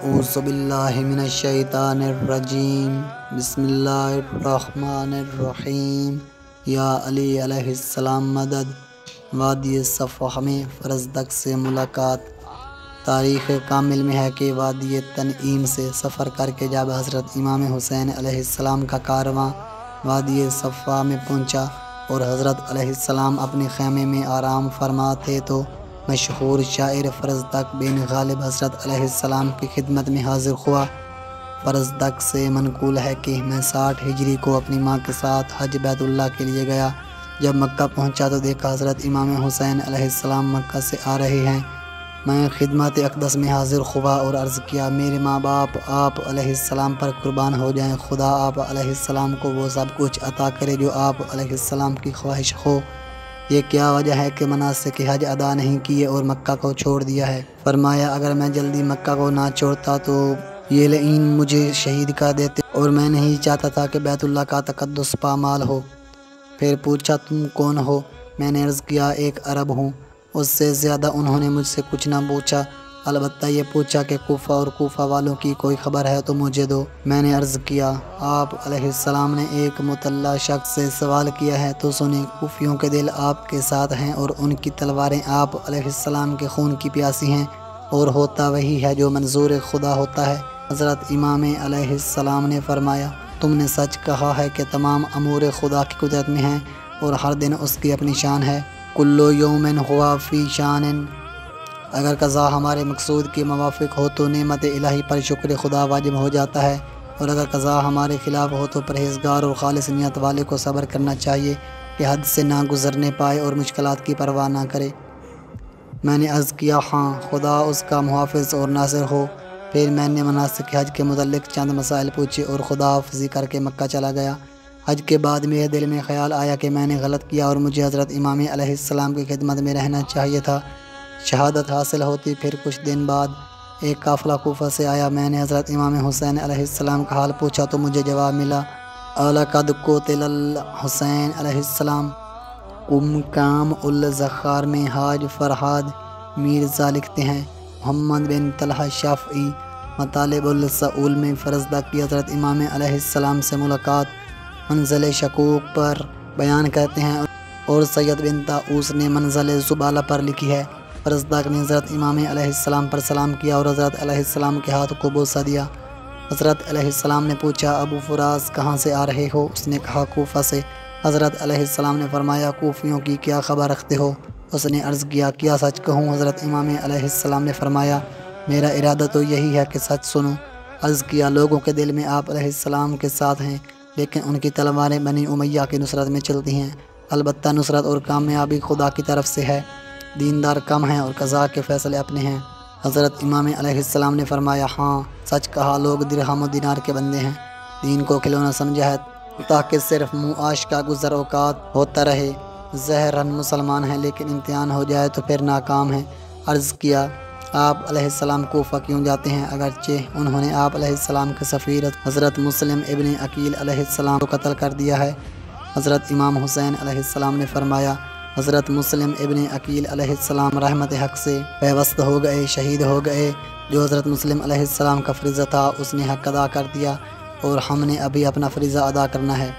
اعوذ باللہ من الشیطان الرجیم بسم اللہ الرحمن الرحیم۔ یا علی علیہ السلام مدد۔ وادی صفوہ میں فرزدق سے ملاقات۔ تاریخ کامل میں ہے کہ وادی تنعیم سے سفر کر کے جب حضرت امام حسین علیہ السلام کا کارواں وادی صفوہ میں پہنچا اور حضرت علیہ السلام اپنے خیمے میں آرام فرما تھے تو مشہور شاعر فرزدق بن غالب حضرت علیہ السلام کی خدمت میں حاضر ہوا۔ فرزدق سے منقول ہے کہ میں 60 ہجری کو اپنی ماں کے ساتھ حج بیت اللہ کے لیے گیا۔ جب مکہ پہنچا تو دیکھا حضرت امام حسین علیہ السلام مکہ سے آ رہے ہیں۔ میں خدمت اقدس میں حاضر ہوا اور عرض کیا، میرے ماں باپ آپ علیہ السلام پر قربان ہو جائیں، خدا آپ علیہ السلام کو وہ سب کچھ عطا کرے جو آپ علیہ السلام کی خواہش ہو۔ یہ کیا وجہ ہے کہ مناسک حج ادا نہیں کیے اور مکہ کو چھوڑ دیا ہے؟ فرمایا، اگر میں جلدی مکہ کو نہ چھوڑتا تو یہ لعین مجھے شہید کر دیتے اور میں نہیں چاہتا تھا کہ بیت اللہ کا تقدس پامال ہو۔ پھر پوچھا، تم کون ہو؟ میں نے عرض کیا، ایک عرب ہوں۔ اس سے زیادہ انہوں نے مجھ سے کچھ نہ پوچھا، البتہ یہ پوچھا کہ کوفہ اور کوفہ والوں کی کوئی خبر ہے تو مجھے دو۔ میں نے عرض کیا، آپ علیہ السلام نے ایک مطلع شخص سے سوال کیا ہے تو سنیں، کوفیوں کے دل آپ کے ساتھ ہیں اور ان کی تلواریں آپ علیہ السلام کے خون کی پیاسی ہیں، اور ہوتا وہی ہے جو منظور خدا ہوتا ہے۔ حضرت امام علیہ السلام نے فرمایا، تم نے سچ کہا ہے کہ تمام امور خدا کی قدرت میں ہیں اور ہر دن اس کی اپنی شان ہے۔ کل یوم ہوا فی شان۔ اگر قضا ہمارے مقصود کے موافق ہو تو نعمت الہی پر شکر خدا واجب ہو جاتا ہے، اور اگر قضا ہمارے خلاف ہو تو پرہیزگار اور خالص نیت والے کو صبر کرنا چاہیے کہ حد سے نہ گزرنے پائے اور مشکلات کی پرواہ نہ کرے۔ میں نے عرض کیا، ہاں، خدا اس کا محافظ اور ناصر ہو۔ پھر میں نے مناسک حج کے متعلق چند مسائل پوچھے اور خدا حافظی کر کے مکہ چلا گیا۔ حج کے بعد میرے دل میں خیال آیا کہ میں نے غلط کیا اور مجھے حضرت امام علیہ السلام کی خدمت میں رہنا چاہیے تھا، شہادت حاصل ہوتی۔ پھر کچھ دن بعد ایک قافلہ کوفہ سے آیا۔ میں نے حضرت امام حسین علیہ السلام کا حال پوچھا تو مجھے جواب ملا، اَلَقَدْ قُتِلَ الحسین علیہ السلام۔ کام الذخار میں حاج فرہاد میرزا لکھتے ہیں، محمد بن طلحہ شافعی مطالب السؤول میں فرزدق کی حضرت امام علیہ السلام سے ملاقات منزل شکوک پر بیان کرتے ہیں، اور سید بن طاؤس نے منزل زبالہ پر لکھی ہے۔ فرزدق نے حضرت امام علیہ السلام پر سلام کیا اور حضرت علیہ السلام کے ہاتھ کو بوسہ دیا۔ حضرت علیہ السلام نے پوچھا، ابو فراس کہاں سے آ رہے ہو؟ اس نے کہا، کوفہ سے۔ حضرت علیہ السلام نے فرمایا، کوفیوں کی کیا خبر رکھتے ہو؟ اس نے عرض کیا، کیا سچ کہوں؟ حضرت امام علیہ السلام نے فرمایا، میرا ارادہ تو یہی ہے کہ سچ سنو۔ عرض کیا، لوگوں کے دل میں آپ علیہ السلام کے ساتھ ہیں، لیکن ان کی تلواریں بنی امیہ کی نصرت میں چلتی ہیں۔ البتہ نصرت اور کامیابی خدا کی طرف سے ہے، دیندار کم ہیں اور قضا کے فیصلے اپنے ہیں۔ حضرت امام علیہ السلام نے فرمایا، ہاں، سچ کہا، لوگ درہم و دینار کے بندے ہیں، دین کو کھلونا سمجھا ہے تاکہ صرف معاش کا گزر اوقات ہوتا رہے۔ ظاہراً مسلمان ہیں لیکن امتحان ہو جائے تو پھر ناکام ہیں۔ عرض کیا، آپ علیہ السلام کوفہ کیوں جاتے ہیں؟ اگرچہ انہوں نے آپ علیہ السلام کے سفیر حضرت مسلم ابن عقیل علیہ السلام کو قتل کر دیا ہے۔ حضرت امام حسین علیہ السلام نے فرمایا، حضرت مسلم ابن عقیل علیہ السلام رحمت حق سے پیوست ہو گئے، شہید ہو گئے۔ جو حضرت مسلم علیہ السلام کا فریضہ تھا اس نے حق ادا کر دیا، اور ہم نے ابھی اپنا فریضہ ادا کرنا ہے۔